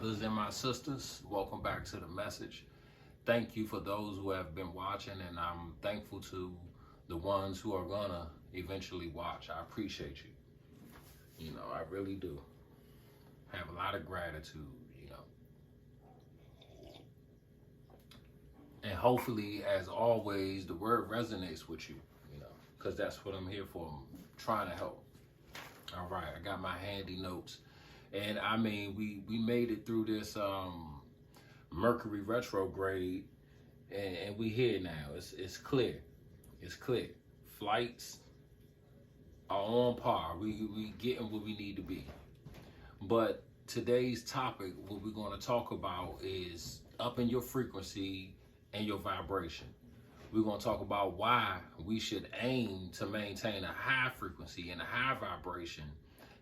brothers and my sisters, welcome back to the message. Thank you for those who have been watching, and I'm thankful to the ones who are gonna eventually watch. I appreciate you. I really do. Have a lot of gratitude. And hopefully, as always, the word resonates with you, because that's what I'm here for. I'm trying to help. All right, I got my handy notes. And I mean, we made it through this Mercury retrograde, and we here now. It's clear. It's clear. Flights are on par. We getting where we need to be. But today's topic, what we're going to talk about is upping your frequency and your vibration. We're going to talk about why we should aim to maintain a high frequency and a high vibration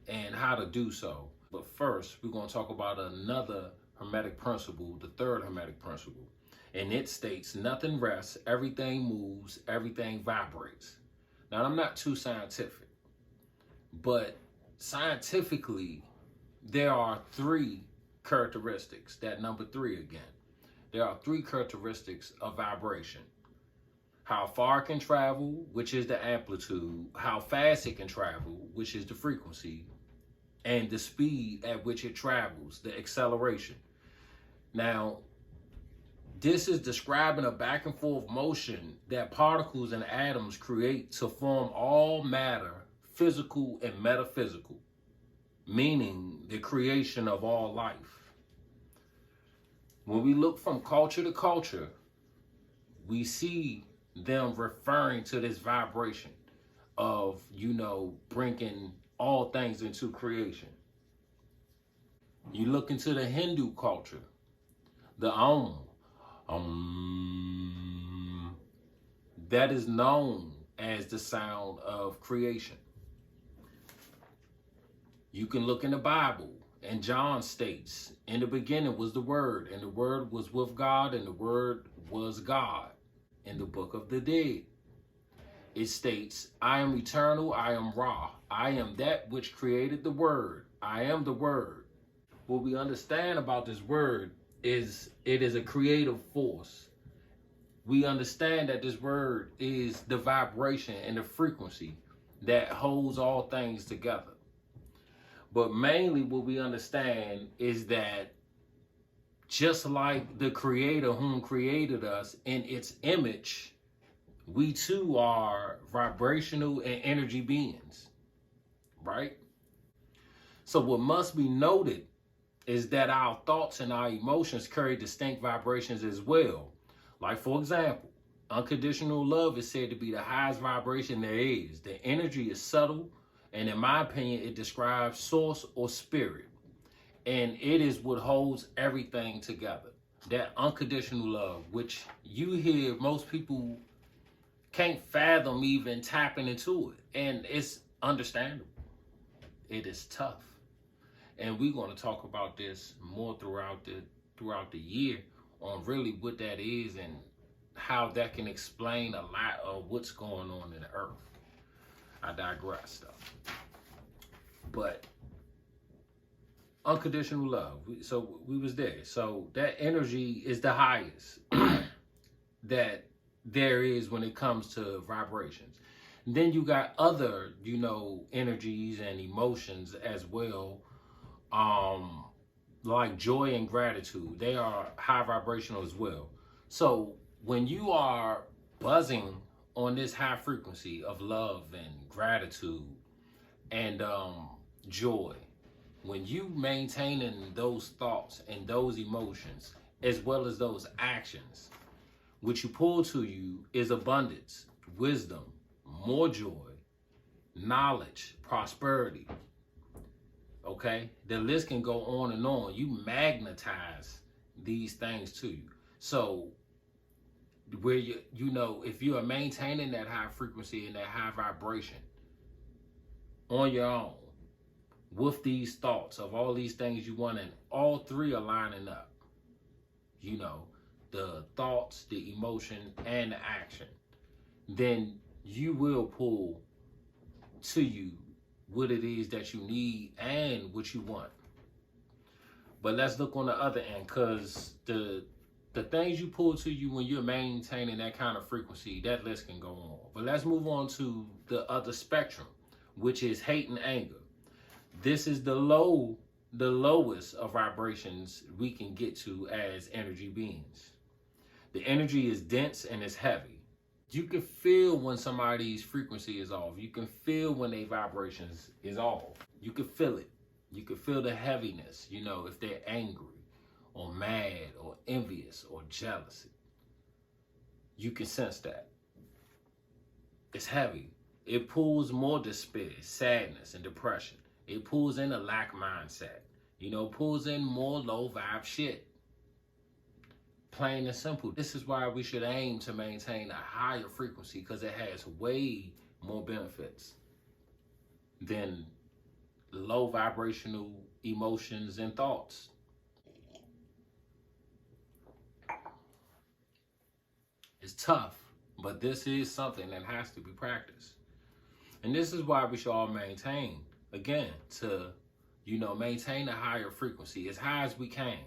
and how to do so. But first, we're going to talk about another Hermetic principle, the third Hermetic principle. And it states, nothing rests, everything moves, everything vibrates. Now, I'm not too scientific, but scientifically, there are three characteristics, that number three again. There are three characteristics of vibration. How far it can travel, which is the amplitude, how fast it can travel, which is the frequency, and the speed at which it travels, the acceleration. Now, this is describing a back and forth motion that particles and atoms create to form all matter, physical and metaphysical, meaning the creation of all life. When we look from culture to culture, we see them referring to this vibration of, bringing all things into creation. You look into the Hindu culture, the that is known as the sound of creation. You can look in the Bible, and John states, in the beginning was the Word, and the Word was with God, and the Word was God. In the Book of the Dead, it states, I am eternal, I am Ra. I am that which created the Word. I am the Word. What we understand about this word is it is a creative force. We understand that this word is the vibration and the frequency that holds all things together. But mainly what we understand is that just like the Creator whom created us in its image, we too are vibrational and energy beings, right? So what must be noted is that our thoughts and our emotions carry distinct vibrations as well. Like, for example, unconditional love is said to be the highest vibration there is. The energy is subtle, and in my opinion, it describes source or spirit. And it is what holds everything together. That unconditional love, which you hear most people can't fathom even tapping into it. And it's understandable. It is tough. And we're going to talk about this more throughout the year on really what that is and how that can explain a lot of what's going on in the earth. I digress, though. But unconditional love. So we was there. So that energy is the highest that there is when it comes to vibrations. And then you got other, energies and emotions as well, like joy and gratitude. They are high vibrational as well. So when you are buzzing on this high frequency of love and gratitude and joy, when you maintaining those thoughts and those emotions, as well as those actions, what you pull to you is abundance, wisdom, more joy, knowledge, prosperity. Okay? The list can go on and on. You magnetize these things to you. So where if you are maintaining that high frequency and that high vibration on your own, with these thoughts of all these things you want, and all three are lining up, the thoughts, the emotion, and the action, then you will pull to you what it is that you need and what you want. But let's look on the other end, because the things you pull to you when you're maintaining that kind of frequency, that list can go on. But let's move on to the other spectrum, which is hate and anger. This is the lowest of vibrations we can get to as energy beings. The energy is dense and it's heavy. You can feel when somebody's frequency is off. You can feel when their vibrations is off. You can feel it. You can feel the heaviness, you know, if they're angry or mad or envious or jealous. You can sense that. It's heavy. It pulls more despair, sadness, and depression. It pulls in a lack mindset. You know, pulls in more low vibe shit. Plain and simple. This is why we should aim to maintain a higher frequency, because it has way more benefits than low vibrational emotions and thoughts. It's tough, but this is something that has to be practiced. And this is why we should all maintain, again, to, you know, maintain a higher frequency as high as we can.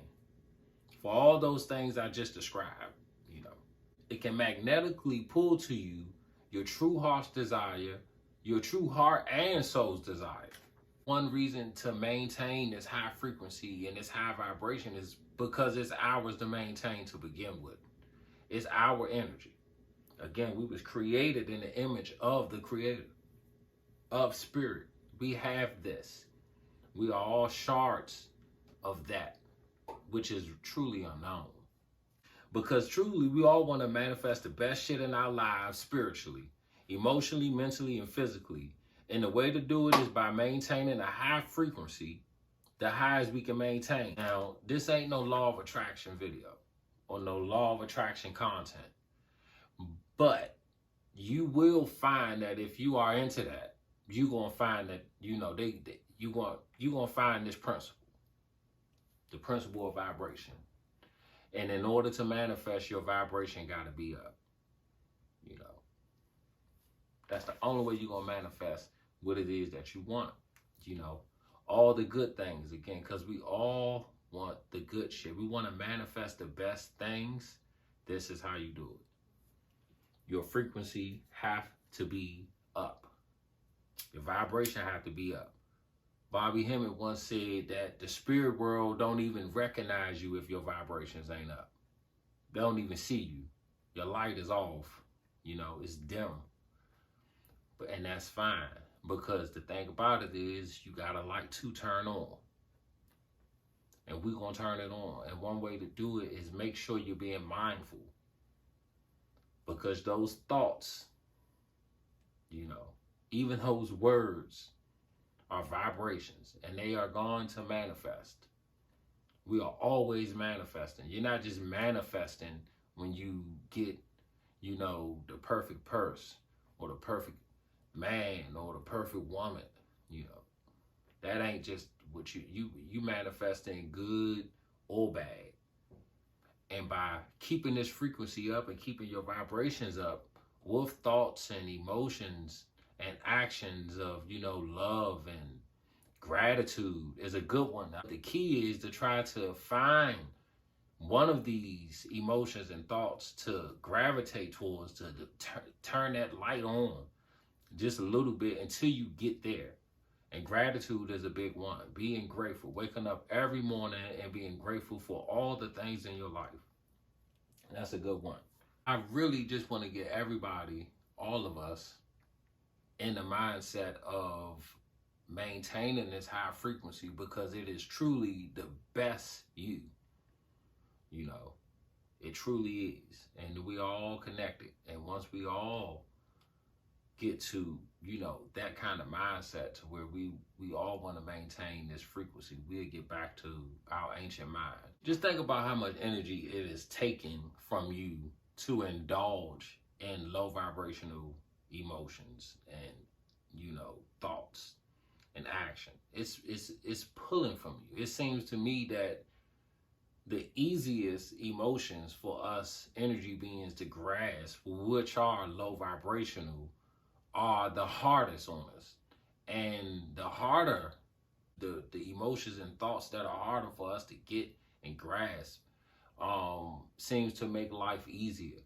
For all those things I just described, you know, it can magnetically pull to you your true heart's desire, your true heart and soul's desire. One reason to maintain this high frequency and this high vibration is because it's ours to maintain to begin with. It's our energy. Again, we was created in the image of the Creator, of spirit. We have this. We are all shards of that, which is truly unknown. Because truly, we all want to manifest the best shit in our lives spiritually, emotionally, mentally, and physically. And the way to do it is by maintaining a high frequency, the highest we can maintain. Now, this ain't no law of attraction video or no law of attraction content. But you will find that if you are into that, you're going to find that, you know, you're going to find this principle. The principle of vibration. And in order to manifest, your vibration got to be up. You know, that's the only way you're going to manifest what it is that you want. You know, all the good things, again, because we all want the good shit. We want to manifest the best things. This is how you do it. Your frequency have to be up. Your vibration have to be up. Bobby Hemmett once said that the spirit world don't even recognize you if your vibrations ain't up. They don't even see you. Your light is off. You know, it's dim. And that's fine. Because the thing about it is you got a light to turn on. And we're going to turn it on. And one way to do it is make sure you're being mindful. Because those thoughts, you know, even those words are vibrations, and they are going to manifest. We are always manifesting. You're not just manifesting when you get, you know, the perfect purse or the perfect man or the perfect woman. You know, that ain't just what you manifesting, good or bad. And by keeping this frequency up and keeping your vibrations up with thoughts and emotions and actions of, you know, love and gratitude is a good one. Now, the key is to try to find one of these emotions and thoughts to gravitate towards, to turn that light on just a little bit until you get there. And gratitude is a big one. Being grateful, waking up every morning and being grateful for all the things in your life. That's a good one. I really just want to get everybody, all of us, in the mindset of maintaining this high frequency, because it is truly the best you. You know, it truly is. And we are all connected. And once we all get to, you know, that kind of mindset to where we all want to maintain this frequency, we'll get back to our ancient mind. Just think about how much energy it is taking from you to indulge in low vibrational emotions and, you know, thoughts and action. It's pulling from you. It seems to me that the easiest emotions for us energy beings to grasp, which are low vibrational, are the hardest on us. And the harder The emotions and thoughts that are harder for us to get and grasp seems to make life easier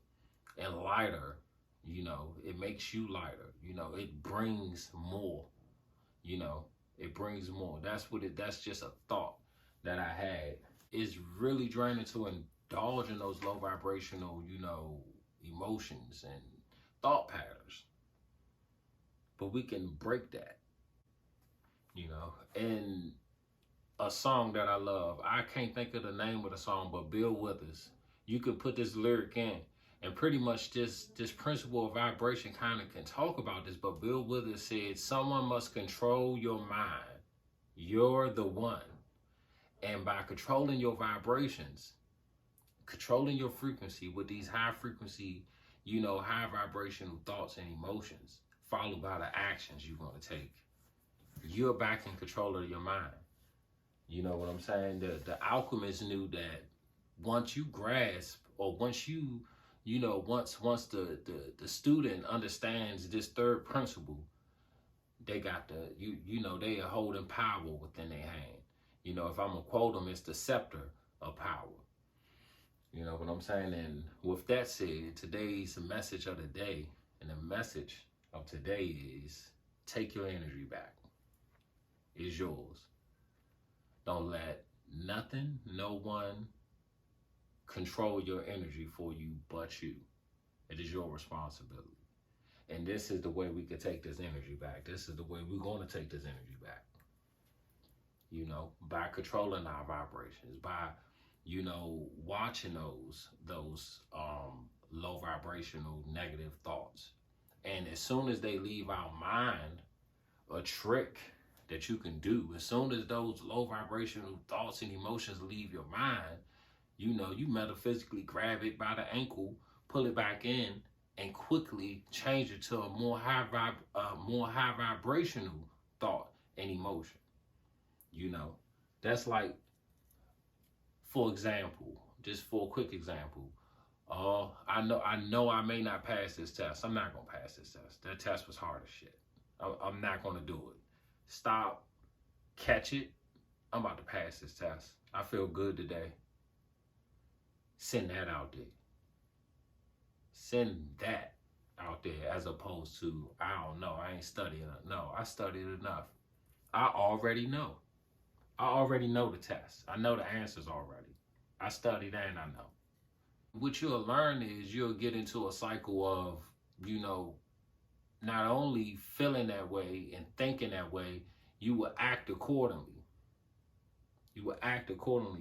and lighter. It makes you lighter. It brings more. you know it brings more. That's just a thought that I had. It's really draining to indulge in those low vibrational emotions and thought patterns, but we can break that. And a song that I love, I can't think of the name of the song, but Bill Withers, you could put this lyric in, and pretty much this principle of vibration kind of can talk about this. But Bill Withers said, someone must control your mind. You're the one. And by controlling your vibrations, controlling your frequency with these high frequency, high vibrational thoughts and emotions, followed by the actions you're going to take, you're back in control of your mind. You know what I'm saying? The alchemists knew that once you grasp, or once once the student understands this third principle, they got they are holding power within their hand. If I'm gonna quote them, it's the scepter of power. You know what I'm saying? And with that said, today's message of the day, and the message of today is, take your energy back. It's yours. Don't let nothing, no one control your energy for you but you. It is your responsibility. And this is the way we could take this energy back. This is the way we're going to take this energy back. By controlling our vibrations, by, watching those low vibrational negative thoughts. And as soon as they leave our mind, a trick that you can do, as soon as those low vibrational thoughts and emotions leave your mind, you metaphysically grab it by the ankle, pull it back in, and quickly change it to a more high vibrational thought and emotion. That's like, for example, just for a quick example, I know I may not pass this test. I'm not gonna pass this test. That test was hard as shit. I'm not gonna do it. Stop, catch it. I'm about to pass this test. I feel good today. Send that out there. Send that out there, as opposed to, I don't know, I ain't studying enough. No, I studied enough. I already know. I already know the test. I know the answers already. I studied and I know. What you'll learn is you'll get into a cycle of, not only feeling that way and thinking that way, you will act accordingly.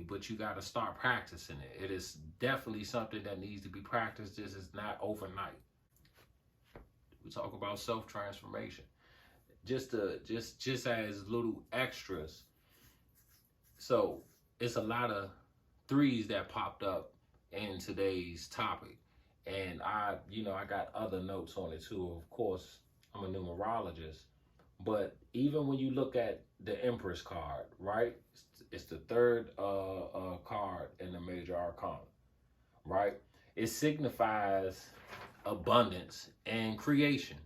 But you got to start practicing it. It is definitely something that needs to be practiced. This is not overnight. We talk about self-transformation. Just as little extras. So it's a lot of threes that popped up in today's topic. And I got other notes on it too. Of course, I'm a numerologist. But even when you look at the Empress card, right? It's the third card in the major arcana, right? It signifies abundance and creation.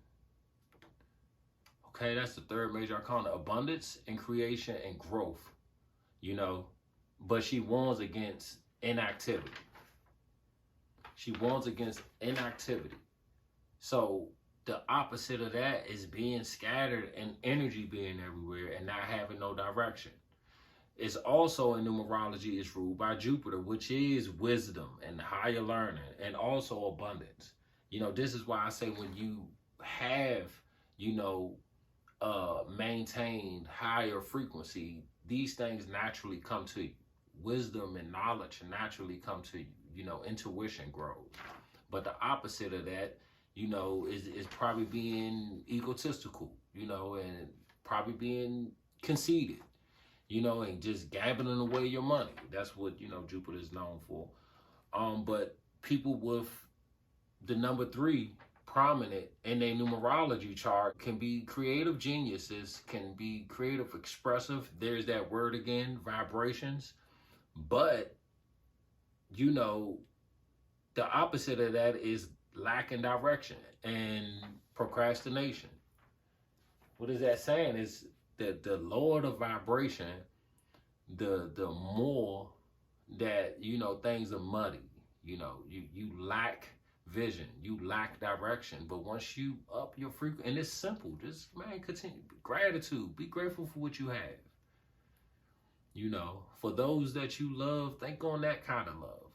Okay, that's the third major arcana. Abundance and creation and growth, But she warns against inactivity. So the opposite of that is being scattered and energy being everywhere and not having no direction. It's also, in numerology, is ruled by Jupiter, which is wisdom and higher learning and also abundance. This is why I say, when you have, maintained higher frequency, these things naturally come to you. Wisdom and knowledge naturally come to you. Intuition grows. But the opposite of that, is probably being egotistical, and probably being conceited, and just gambling away your money. That's what, Jupiter is known for. But people with the number 3 prominent in their numerology chart can be creative geniuses, can be creative, expressive. There's that word again, vibrations. But, the opposite of that is lacking direction and procrastination. What is that saying? Is the lower the vibration, the more that, you know, things are muddy. You know, you lack vision, you lack direction. But once you up your frequency, and it's simple, just, man, continue. Gratitude, be grateful for what you have. You know, for those that you love, think on that kind of love.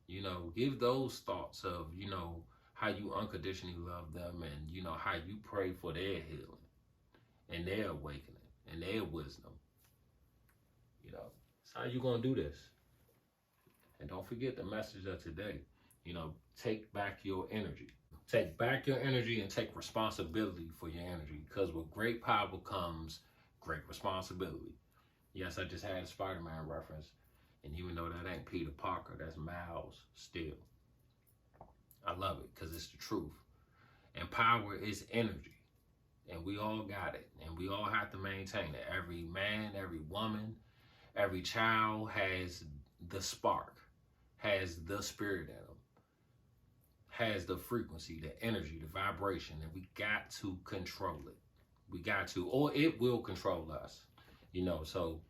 You know, give those thoughts of, you know, how you unconditionally love them, and, you know, how you pray for their healing and their awakening and their wisdom. You know, that's how you going to do this. And don't forget the message of today. You know, take back your energy. Take back your energy and take responsibility for your energy. Because with great power comes great responsibility. Yes, I just had a Spider-Man reference. And even though that ain't Peter Parker, that's Miles still. I love it because it's the truth. And power is energy. And we all got it. And we all have to maintain it. Every man, every woman, every child has the spark, has the spirit in them, has the frequency, the energy, the vibration, and we got to control it. We got to, or it will control us. You know, so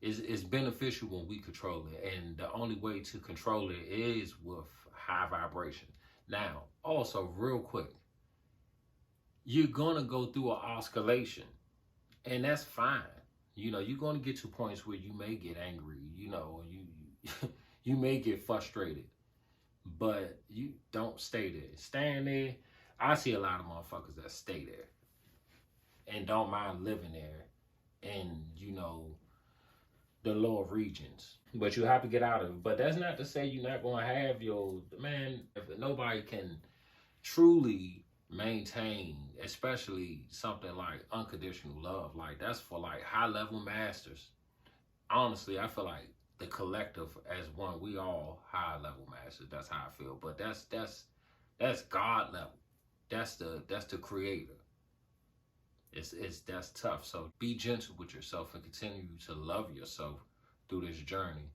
it's beneficial when we control it. And the only way to control it is with high vibration. Now, also real quick, you're going to go through an oscillation, and that's fine. You know, you're going to get to points where you may get angry, you know, you may get frustrated, but you don't stay there. Staying there, I see a lot of motherfuckers that stay there and don't mind living there in, you know, the lower regions. But you have to get out of it. But that's not to say you're not going to have your, man, if nobody can truly maintain, especially something like unconditional love, like that's for like high level masters. Honestly, I feel like the collective as one, we all high level masters. That's how I feel. But that's God level. That's the creator. That's tough. So be gentle with yourself and continue to love yourself through this journey.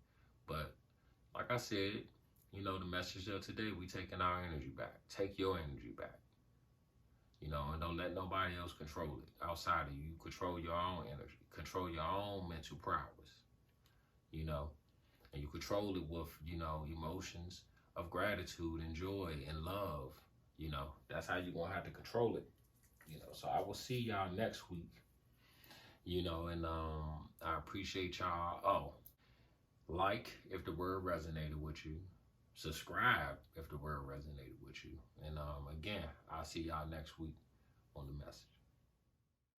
But like I said, you know, the message of today, we taking our energy back. Take your energy back. You know, and don't let nobody else control it outside of you. Control your own energy. Control your own mental prowess. You know, and you control it with, you know, emotions of gratitude and joy and love. You know, that's how you're going to have to control it. You know, so I will see y'all next week. You know, and I appreciate y'all. Oh, like if the word resonated with you. Subscribe if the word resonated with you. And again, I'll see y'all next week on the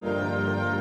message.